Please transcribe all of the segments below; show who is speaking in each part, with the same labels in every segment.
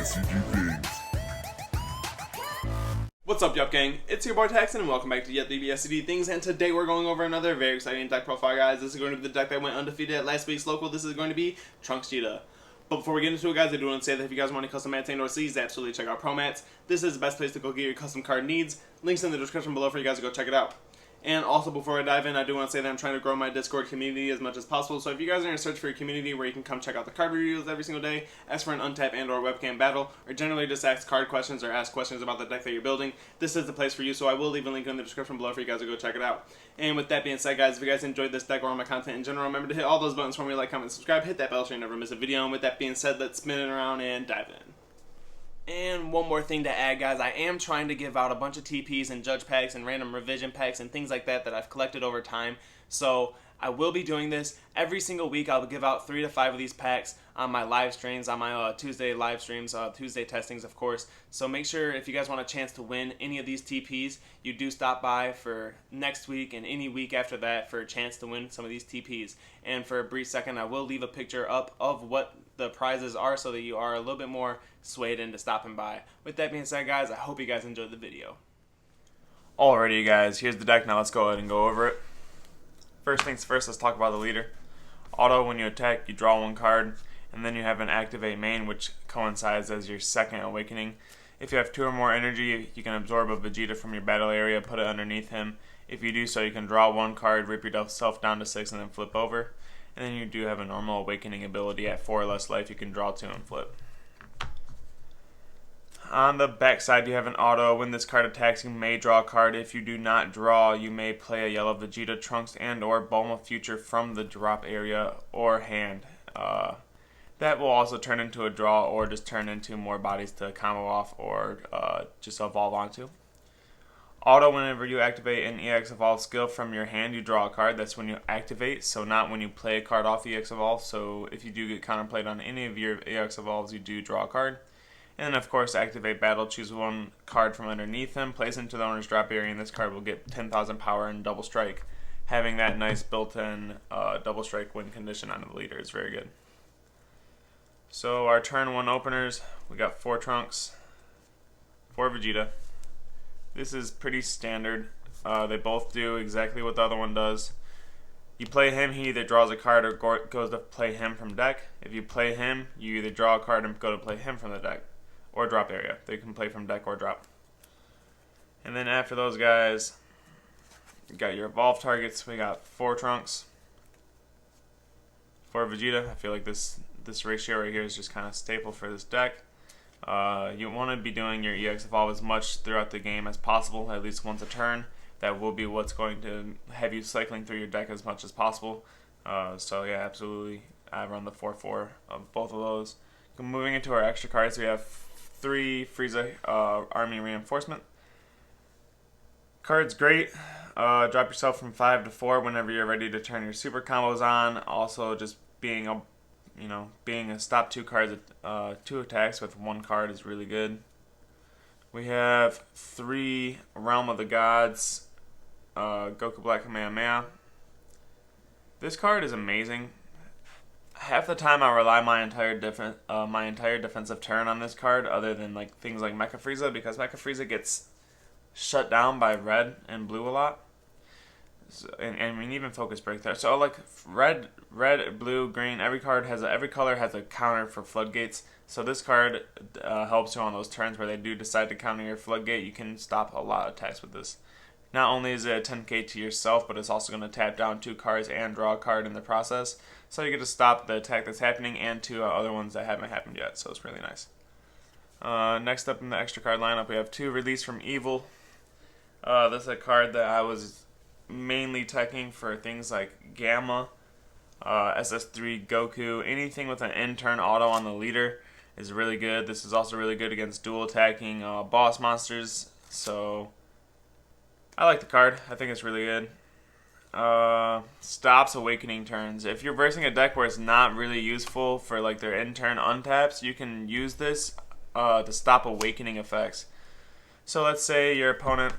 Speaker 1: DBSCG things.
Speaker 2: What's up, Yuhp gang? It's your boy Taxon, and welcome back to Yuhp DBSCG things. And today we're going over another very exciting deck profile, guys. This is going to be the deck that went undefeated at last week's local. This is going to be Trunks-geta. But before we get into it, guys, I do want to say that if you guys want any custom mats and/or sleeves, absolutely check out Promats. This is the best place to go get your custom card needs. Links in the description below for you guys to go check it out. And also, before I dive in, I do want to say that I'm trying to grow my Discord community as much as possible. So if you guys are in a search for a community where you can come check out the card reviews every single day, ask for an untap and/or webcam battle, or generally just ask card questions or ask questions about the deck that you're building, this is the place for you. So I will leave a link in the description below for you guys to go check it out. And with that being said, guys, if you guys enjoyed this deck or my content in general, remember to hit all those buttons for me, like, comment, subscribe, hit that bell so you never miss a video. And with that being said, let's spin it around and dive in. And one more thing to add, guys, I am trying to give out a bunch of TPs and judge packs and random revision packs and things like that that I've collected over time. So I will be doing this every single week. I'll give out 3 to 5 of these packs on my live streams, on my Tuesday live streams, Tuesday testings, of course. So make sure if you guys want a chance to win any of these TPs, you do stop by for next week and any week after that for a chance to win some of these TPs. And for a brief second, I will leave a picture up of what the prizes are so that you are a little bit more swayed into stopping by. With that being said, guys, I hope you guys enjoyed the video. Alrighty, guys, here's the deck. Now let's go ahead and go over it. First things first, let's talk about the leader. Auto, when you attack, you draw 1 card, and then you have an activate main, which coincides as your second awakening. If you have 2 or more energy, you can absorb a Vegeta from your battle area, put it underneath him. If you do so, you can draw 1 card, rip yourself down to 6, and then flip over. And then you do have a normal awakening ability. At 4 or less life, you can draw 2 and flip. On the back side, you have an auto. When this card attacks, you may draw a card. If you do not draw, you may play a yellow Vegeta, Trunks, and/or Bulma Future from the drop area or hand. That will also turn into a draw or just turn into more bodies to combo off or just evolve onto. Auto, whenever you activate an EX Evolve skill from your hand, you draw a card. That's when you activate, so not when you play a card off EX Evolve. So if you do get counterplayed on any of your EX Evolves, you do draw a card. And then, of course, activate battle. Choose 1 card from underneath him, place it into the owner's drop area, and this card will get 10,000 power and double strike. Having that nice built-in double strike win condition on the leader is very good. So our turn 1 openers, we got 4 Trunks, 4 Vegeta. This is pretty standard. They both do exactly what the other one does. You play him, he either draws a card or goes to play him from deck. If you play him, you either draw a card and go to play him from the deck or drop area. They can play from deck or drop. And then after those guys, you got your evolve targets. We got 4 Trunks, 4 Vegeta. I feel like this ratio right here is just kind of staple for this deck. You want to be doing your EX Evolve as much throughout the game as possible, at least once a turn. That will be what's going to have you cycling through your deck as much as possible. So yeah, absolutely, I run the 4/4 of both of those. Moving into our extra cards, we have 3 Frieza Army Reinforcement. Card's great. Drop yourself from 5 to 4 whenever you're ready to turn your super combos on. Also, just being a stop 2 cards, 2 attacks with 1 card is really good. We have 3 Realm of the Gods, Goku Black Kamehameha. This card is amazing. Half the time I rely my entire defensive turn on this card, other than like things like Mecha Frieza, because Mecha Frieza gets shut down by red and blue a lot. So, and I mean even Focus Break there. So like red, blue, green, every color has a counter for floodgates. So this card helps you on those turns where they do decide to counter your floodgate. You can stop a lot of attacks with this. Not only is it a 10k to yourself, but it's also going to tap down 2 cards and draw a card in the process. So you get to stop the attack that's happening and 2 other ones that haven't happened yet. So it's really nice. Next up in the extra card lineup, we have 2 Release from Evil. This is a card that I was mainly teching for things like Gamma, SS3, Goku. Anything with an in-turn auto on the leader is really good. This is also really good against dual attacking boss monsters. So I like the card. I think it's really good. Stops awakening turns. If you're versing a deck where it's not really useful for like their in-turn untaps, you can use this to stop awakening effects. So let's say your opponent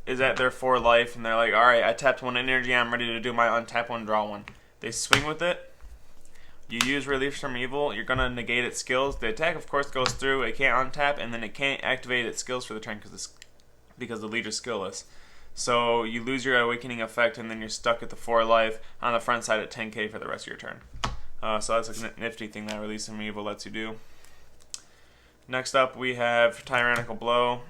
Speaker 2: is at their 4 life and they're like, alright, I tapped 1 energy, I'm ready to do my untap 1, draw 1. They swing with it.
Speaker 1: you use Relief from Evil, you're going to negate its skills. The attack, of course, goes through. It can't untap, and then it can't activate its skills for the turn because the leader's skillless. So you lose your Awakening effect, and then you're stuck at the 4 life on the front side at 10k for the rest of your turn. So that's a nifty thing that Release from Evil lets you do. Next up, we have Tyrannical Blow.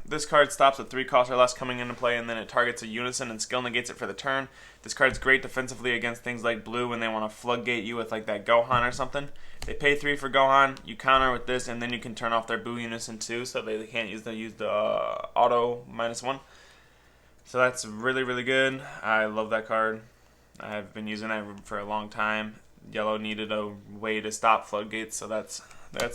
Speaker 1: This card stops at 3 costs or less coming into play, and then it targets a Unison and skill negates it for the turn. This card's great defensively against things like blue when they want to floodgate you with like that Gohan or something. They pay 3 for Gohan, you counter with this, and then you can turn off their boo Unison too, so they can't use the auto -1. So that's really, really good. I love that card. I've been using that for a long time. Yellow needed a way to stop floodgates, so that's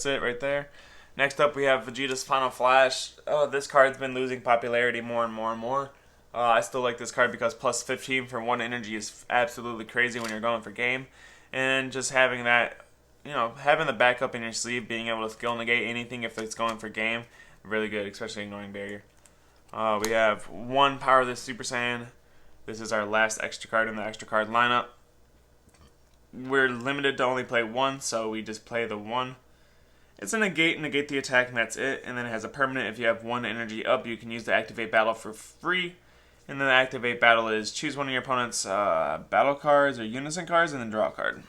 Speaker 1: it right there. Next up, we have Vegeta's Final Flash. This card's been losing popularity more and more and more. I still like this card because plus 15 for 1 energy is absolutely crazy when you're going for game. And just having that, having the backup in your sleeve, being able to skill negate anything if it's going for game, really good, especially ignoring barrier. We have 1 Powerless Super Saiyan. This is our last extra card in the extra card lineup. We're limited to only play 1, so we just play the 1. It's a negate the attack, and that's it. And then it has a permanent. If you have 1 energy up, you can use the Activate Battle for free. And then the Activate Battle is choose one of your opponent's battle cards or Unison cards, and then draw a card.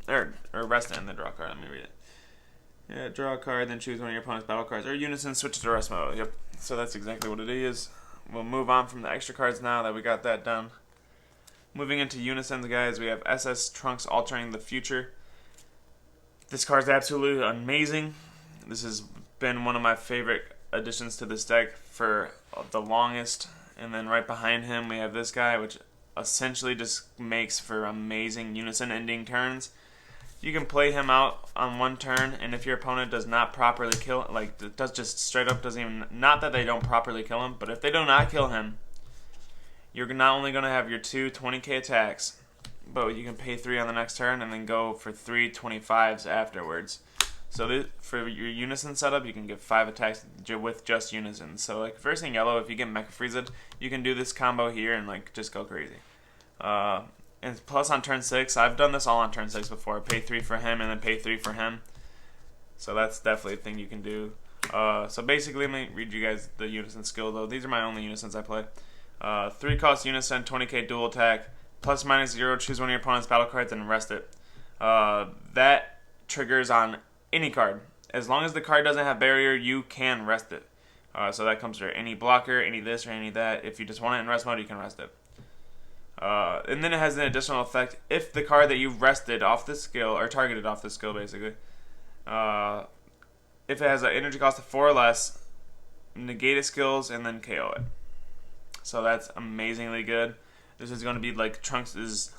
Speaker 1: Or rest it and then draw a card. Let me read it. Yeah, draw a card, then choose one of your opponent's battle cards or Unison, switch to rest mode. Yep. So that's exactly what it is. We'll move on from the extra cards now that we got that done. Moving into Unisons, guys, we have SS Trunks Altering the Future. This card's absolutely amazing. This has been one of my favorite additions to this deck for the longest. And then right behind him, we have this guy, which essentially just makes for amazing Unison ending turns. You can play him out on 1 turn, and if your opponent does not properly kill, does just straight up doesn't even, not that they don't properly kill him, but if they do not kill him, you're not only going to have your 2 20k attacks, but you can pay 3 on the next turn and then go for 3 25s afterwards. So for your Unison setup, you can get 5 attacks with just Unison. So like first thing yellow, if you get Mecha Frieza, you can do this combo here and like just go crazy. And plus on turn 6, I've done this all on turn 6 before. Pay 3 for him and then pay 3 for him. So that's definitely a thing you can do. So basically, let me read you guys the Unison skill though. These are my only Unisons I play. 3 cost Unison, 20k dual attack, plus -0, choose one of your opponent's battle cards and rest it. That triggers on any card. As long as the card doesn't have barrier, you can rest it. So that comes for any blocker, any this or any that. If you just want it in rest mode, you can rest it. And then it has an additional effect. If the card that you rested off this skill, or targeted off this skill basically, if it has an energy cost of 4 or less, negate its skills and then KO it. So that's amazingly good. This is going to be like Trunks'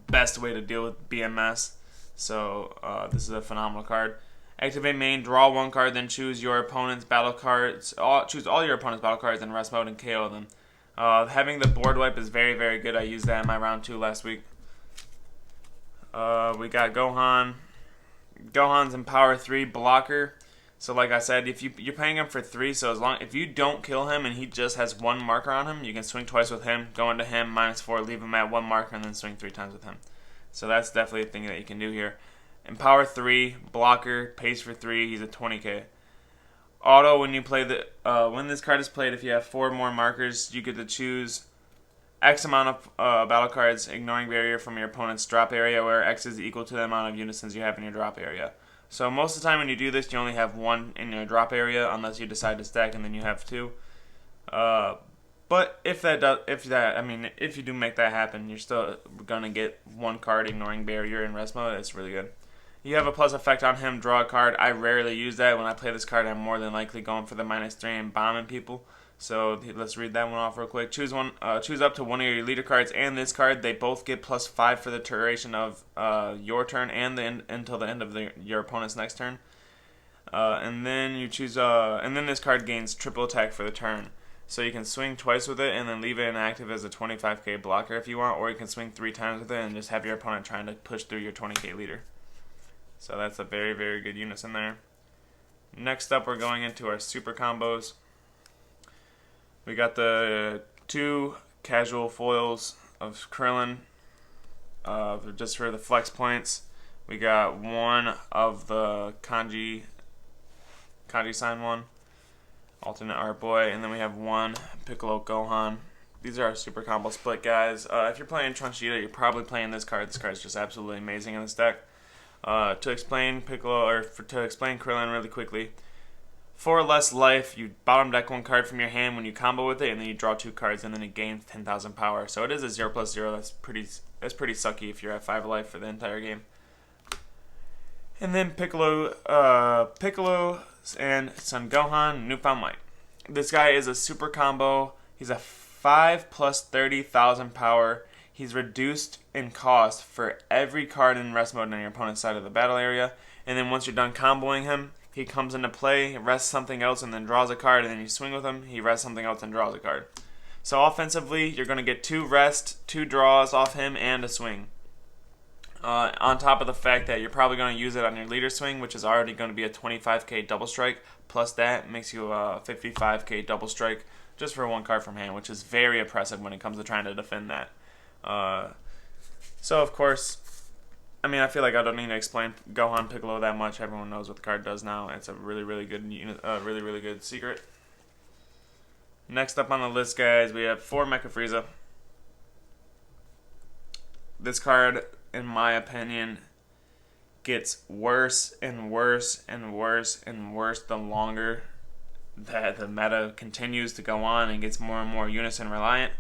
Speaker 1: best way to deal with BMS. So this is a phenomenal card. Activate main, draw 1 card, then choose your opponent's battle cards. Choose all your opponent's battle cards in rest mode and KO them. Having the board wipe is very, very good. I used that in my round 2 last week. We got Gohan. Gohan's in power 3 blocker. So like I said, if you're paying him for 3, so if you don't kill him and he just has 1 marker on him, you can swing twice with him, go into him, -4, leave him at 1 marker, and then swing 3 times with him. So that's definitely a thing that you can do here. In power 3, blocker, pays for 3, he's a 20k. Auto, when you play when this card is played, if you have 4 more markers, you get to choose X amount of battle cards, ignoring barrier from your opponent's drop area, where X is equal to the amount of Unisons you have in your drop area. So most of the time when you do this, you only have 1 in your drop area, unless you decide to stack and then you have 2. But if you do make that happen, you're still gonna get 1 card ignoring barrier in rest mode. It's really good. You have a plus effect on him, draw a card. I rarely use that. When I play this card, I'm more than likely going for the -3 and bombing people. So let's read that one off real quick. Choose up to 1 of your leader cards and this card. They both get +5 for the duration of your turn and until the end of your opponent's next turn. And then you choose and then this card gains triple attack for the turn. So you can swing twice with it and then leave it inactive as a 25k blocker if you want, or you can swing 3 times with it and just have your opponent trying to push through your 20k leader. So that's a very, very good Unison there. Next up, we're going into our super combos. We got the 2 casual foils of Krillin, just for the flex points. We got one of the kanji sign one, alternate art boy, and then we have one Piccolo Gohan. These are our super combo split guys. If you're playing Trunks-geta, you're probably playing this card. This card is just absolutely amazing in this deck. To explain Krillin really quickly, for less life, you bottom deck one card from your hand when you combo with it, and then you draw 2 cards, and then it gains 10,000 power. So it is a 0+0. That's pretty sucky if you're at 5 life for the entire game. And then Piccolo and Son Gohan, Newfound Might. This guy is a super combo. He's a 5 plus 30,000 power. He's reduced in cost for every card in rest mode on your opponent's side of the battle area. And then once you're done comboing him, he comes into play, rests something else, and then draws a card, and then you swing with him. He rests something else and draws a card. So offensively, you're going to get 2 rest, 2 draws off him, and a swing. On top of the fact that you're probably going to use it on your leader swing, which is already going to be a 25k double strike. Plus that makes you a 55k double strike just for 1 card from hand, which is very oppressive when it comes to trying to defend that. So of course, I mean, I feel like I don't need to explain Gohan Piccolo that much. Everyone knows what the card does now. It's a really good unit, really good secret. Next up on the list, guys, we have 4 Mecha Frieza. This card, in my opinion, gets worse and worse and worse and worse the longer that the meta continues to go on and gets more and more Unison reliant.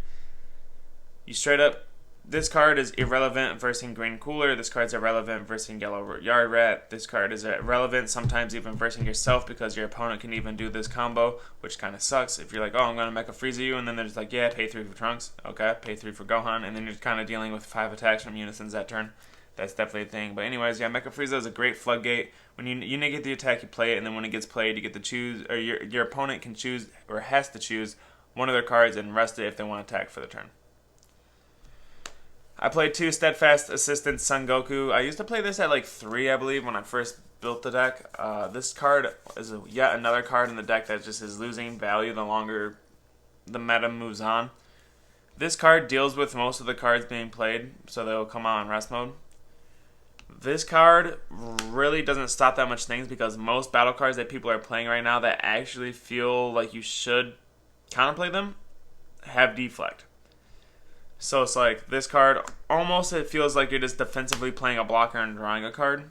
Speaker 1: You straight up, this card is irrelevant versus Green Cooler. This card's irrelevant versus Yellow Yard Rat. This card is irrelevant sometimes even versus yourself because your opponent can even do this combo, which kind of sucks. If you're like, oh, I'm going to Mecha Frieza you, and then they're just like, yeah, pay 3 for Trunks. Okay, pay 3 for Gohan, and then you're kind of dealing with 5 attacks from Unisons that turn. That's definitely a thing. But anyways, yeah, Mecha Frieza is a great floodgate. When you negate the attack, you play it, and then when it gets played, you get to choose, or your opponent can choose, or has to choose, one of their cards and rest it if they want to attack for the turn. I played 2 Steadfast Assistant Son Goku. I used to play this at like 3, I believe, when I first built the deck. This card is yet another card in the deck that just is losing value the longer the meta moves on. This card deals with most of the cards being played, so they'll come out in rest mode. This card really doesn't stop that much things because most battle cards that people are playing right now that actually feel like you should counterplay them have deflect. So it's like this card, almost it feels like you're just defensively playing a blocker and drawing a card.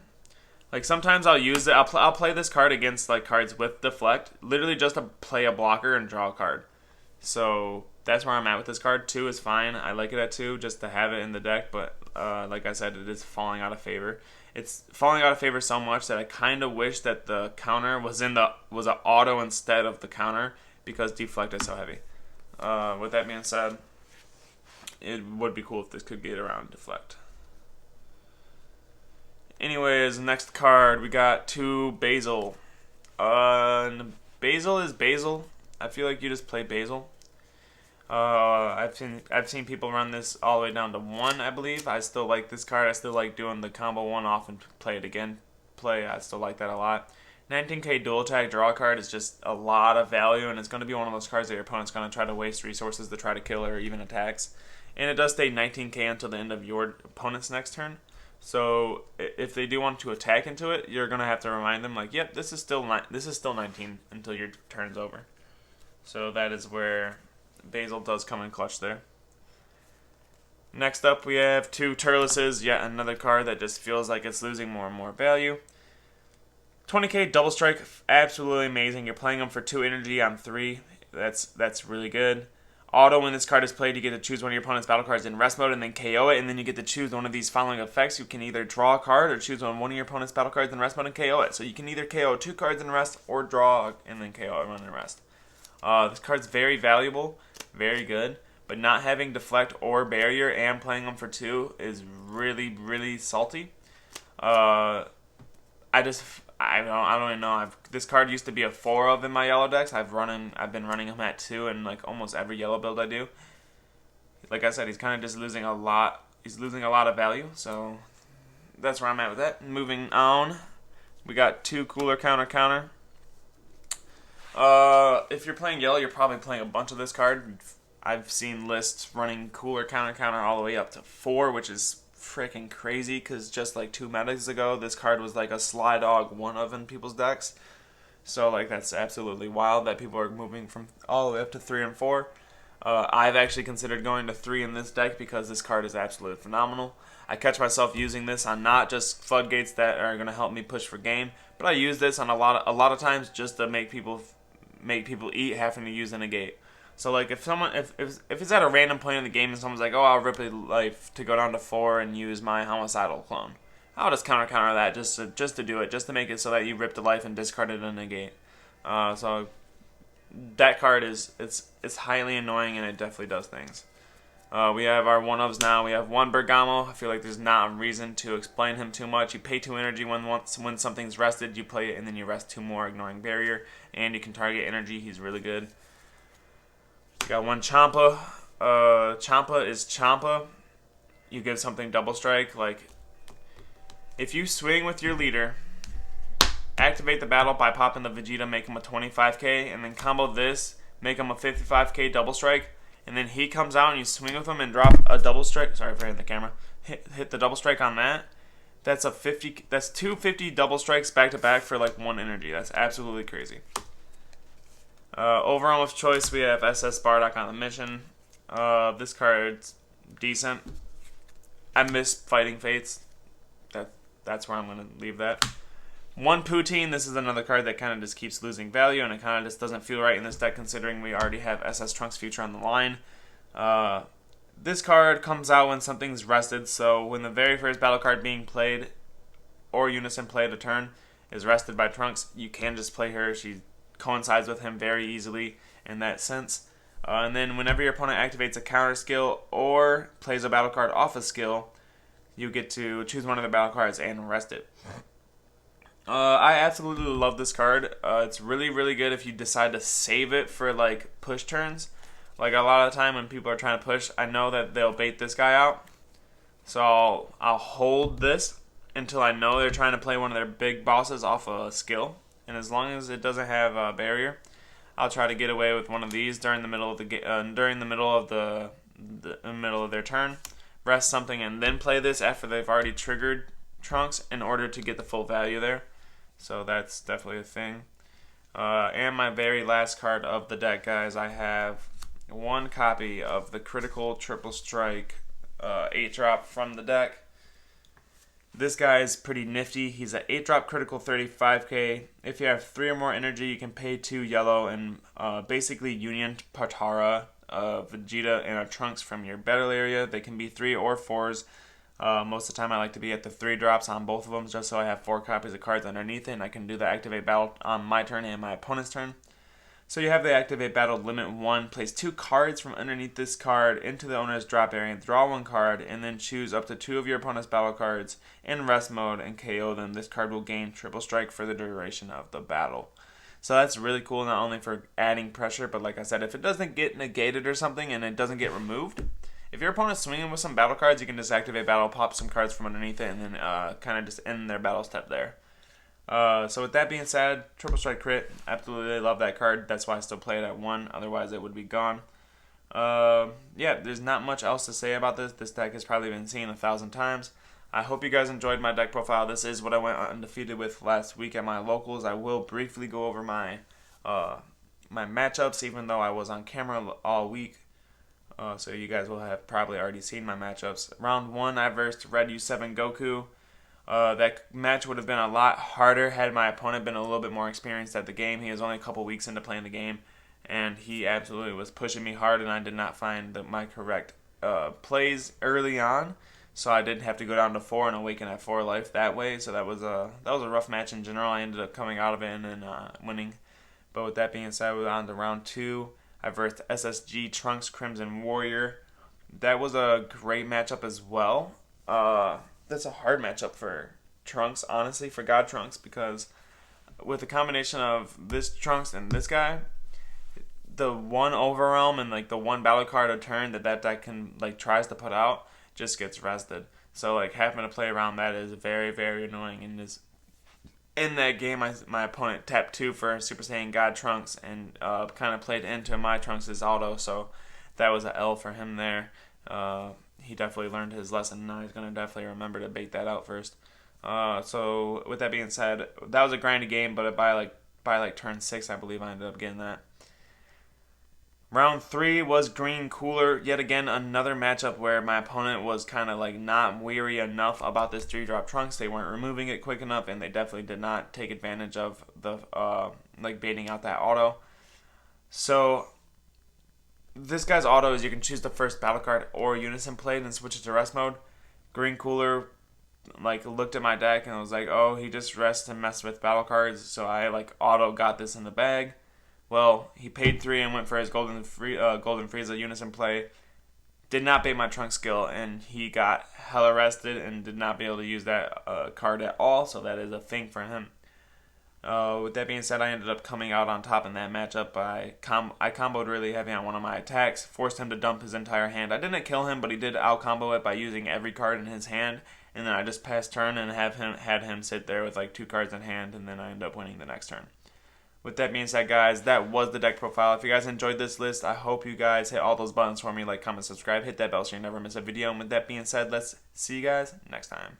Speaker 1: Like sometimes I'll use it, I'll play this card against like cards with deflect, literally just to play a blocker and draw a card. So that's where I'm at with this card. 2 is fine. I like it at 2 just to have it in the deck, but like I said, it is falling out of favor. It's falling out of favor so much that I kind of wish that the counter was an auto instead of the counter because deflect is so heavy. With that being said, it would be cool if this could get around deflect. Anyways, next card we got 2 Basil. Basil is Basil. I feel like you just play Basil. I've seen people run this all the way down to 1, I believe. I still like this card. I still like doing the combo 1 off and play it again. I still like that a lot. 19k dual attack draw card is just a lot of value, and it's going to be one of those cards that your opponent's going to try to waste resources to try to kill or even attacks. And it does stay 19k until the end of your opponent's next turn. So if they do want to attack into it, you're going to have to remind them, like, yep, this is still 19 until your turn's over. So that is where Basil does come in clutch there. Next up, we have 2 Turleses, yet another card that just feels like it's losing more and more value. 20k double strike, absolutely amazing. You're playing them for 2 energy on 3. That's really good. Auto, when this card is played, you get to choose one of your opponent's battle cards in rest mode and then KO it, and then you get to choose one of these following effects. You can either draw a card or choose one of your opponent's battle cards in rest mode and KO it. So you can either KO 2 cards in rest or draw and then KO one in rest. This card's very valuable, very good, but not having deflect or barrier and playing them for 2 is really salty. I don't even know. This card used to be a 4 of in my yellow decks. I've been running him at 2 in like almost every yellow build I do. Like I said, he's kind of just losing a lot. He's losing a lot of value. So that's where I'm at with that. Moving on, we got 2 cooler counter. If you're playing yellow, you're probably playing a bunch of this card. I've seen lists running cooler counter all the way up to 4, which is freaking crazy because just like 2 metas ago, this card was like a Sly Dog 1 of in people's decks. So like that's absolutely wild that people are moving from all the way up to 3 and 4. I've actually considered going to 3 in this deck because this card is absolutely phenomenal. I catch myself using this on not just floodgates that are going to help me push for game, but I use this on a lot of times just to make people eat, having to use a negate. So like if it's at a random point in the game and someone's like, oh, I'll rip a life to go down to 4 and use my homicidal clone, I'll just counter that just to do it, just to make it so that you rip the life and discard it in a negate. So that card it's highly annoying and it definitely does things. We have our 1-ofs now. We have 1 Bergamo. I feel like there's not a reason to explain him too much. You pay 2 energy when something's rested. You play it and then you rest 2 more, ignoring barrier. And you can target energy. He's really good. We got 1 Champa. Champa is Champa. You give something double strike. Like, if you swing with your leader, activate the battle by popping the Vegeta, make him a 25k, and then combo this, make him a 55k double strike, and then he comes out and you swing with him and drop a double strike. Sorry for hitting the camera. Hit the double strike on that. That's a 50. That's 250 double strikes back to back for like 1 energy. That's absolutely crazy. Overall with choice, we have SS Bardock on the mission. This card's decent. I miss Fighting Fates. That's where I'm gonna leave that. 1 Poutine, this is another card that kind of just keeps losing value, and it kind of just doesn't feel right in this deck considering we already have SS Trunks Future on the line. This card comes out when something's rested, so when the very first battle card being played, or Unison played a turn, is rested by Trunks, you can just play her. She coincides with him very easily in that sense. And then whenever your opponent activates a counter skill or plays a battle card off a skill, you get to choose one of the battle cards and rest it. I absolutely love this card. It's really, really good if you decide to save it for like push turns. Like a lot of the time when people are trying to push, I know that they'll bait this guy out. So I'll hold this until I know they're trying to play one of their big bosses off a skill. And as long as it doesn't have a barrier, I'll try to get away with one of these during the middle of the middle of their turn. Rest something and then play this after they've already triggered Trunks in order to get the full value there. So that's definitely a thing. And my very last card of the deck, guys, I have 1 copy of the Critical Triple Strike 8-drop from the deck. This guy is pretty nifty. He's an 8-drop critical 35k. If you have 3 or more energy, you can pay 2 yellow and basically Union Partara, Vegeta, and a Trunks from your battle area. They can be 3 or 4s. Most of the time I like to be at the 3 drops on both of them just so I have 4 copies of cards underneath it and I can do the activate battle on my turn and my opponent's turn. So you have the activate battle limit 1, place 2 cards from underneath this card into the owner's drop area and draw 1 card and then choose up to 2 of your opponent's battle cards in rest mode and KO them. This card will gain triple strike for the duration of the battle. So that's really cool, not only for adding pressure, but like I said, if it doesn't get negated or something and it doesn't get removed, if your opponent's swinging with some battle cards, you can just activate battle, pop some cards from underneath it, and then kind of just end their battle step there. So with that being said, Triple Strike Crit, absolutely love that card. That's why I still play it at 1, otherwise it would be gone. Yeah, there's not much else to say about this. This deck has probably been seen 1,000 times. I hope you guys enjoyed my deck profile. This is what I went undefeated with last week at my locals. I will briefly go over my my matchups, even though I was on camera all week. So you guys will have probably already seen my matchups. Round 1, I versed Red U7 Goku. That match would have been a lot harder had my opponent been a little bit more experienced at the game. He was only a couple weeks into playing the game, and he absolutely was pushing me hard, and I did not find my correct plays early on. So I did have to go down to 4 and awaken at 4 life that way. So that was a rough match in general. I ended up coming out of it and winning. But with that being said, we're on to round 2. I versed SSG Trunks Crimson Warrior. That was a great matchup as well. That's a hard matchup for Trunks, honestly, for God Trunks, because with the combination of this Trunks and this guy, the 1 Overwhelm and like the 1 battle card a turn that deck can like tries to put out just gets rested. So like having to play around that is very, very annoying. And in that game, my opponent tapped 2 for Super Saiyan God Trunks and kind of played into my Trunks' auto, so that was an L for him there. he definitely learned his lesson. Now he's gonna definitely remember to bait that out first. So with that being said, that was a grindy game, but by turn 6, I believe I ended up getting that. Round 3 was Green Cooler. Yet again, another matchup where my opponent was kind of like not weary enough about this 3-drop Trunks. They weren't removing it quick enough, and they definitely did not take advantage of the like baiting out that auto. So this guy's auto is you can choose the first battle card or Unison play, and then switch it to rest mode. Green Cooler like looked at my deck and was like, oh, he just rests and messed with battle cards, so I like auto got this in the bag. Well, he paid 3 and went for his Golden Frieza Unison play. Did not bait my Trunks skill, and he got hella rested and did not be able to use that card at all, so that is a thing for him. With that being said, I ended up coming out on top in that matchup. I comboed really heavy on one of my attacks, forced him to dump his entire hand. I didn't kill him, but he did out-combo it by using every card in his hand, and then I just passed turn and had him sit there with like 2 cards in hand, and then I ended up winning the next turn. With that being said, guys, that was the deck profile. If you guys enjoyed this list, I hope you guys hit all those buttons for me, like, comment, subscribe, hit that bell so you never miss a video. And with that being said, let's see you guys next time.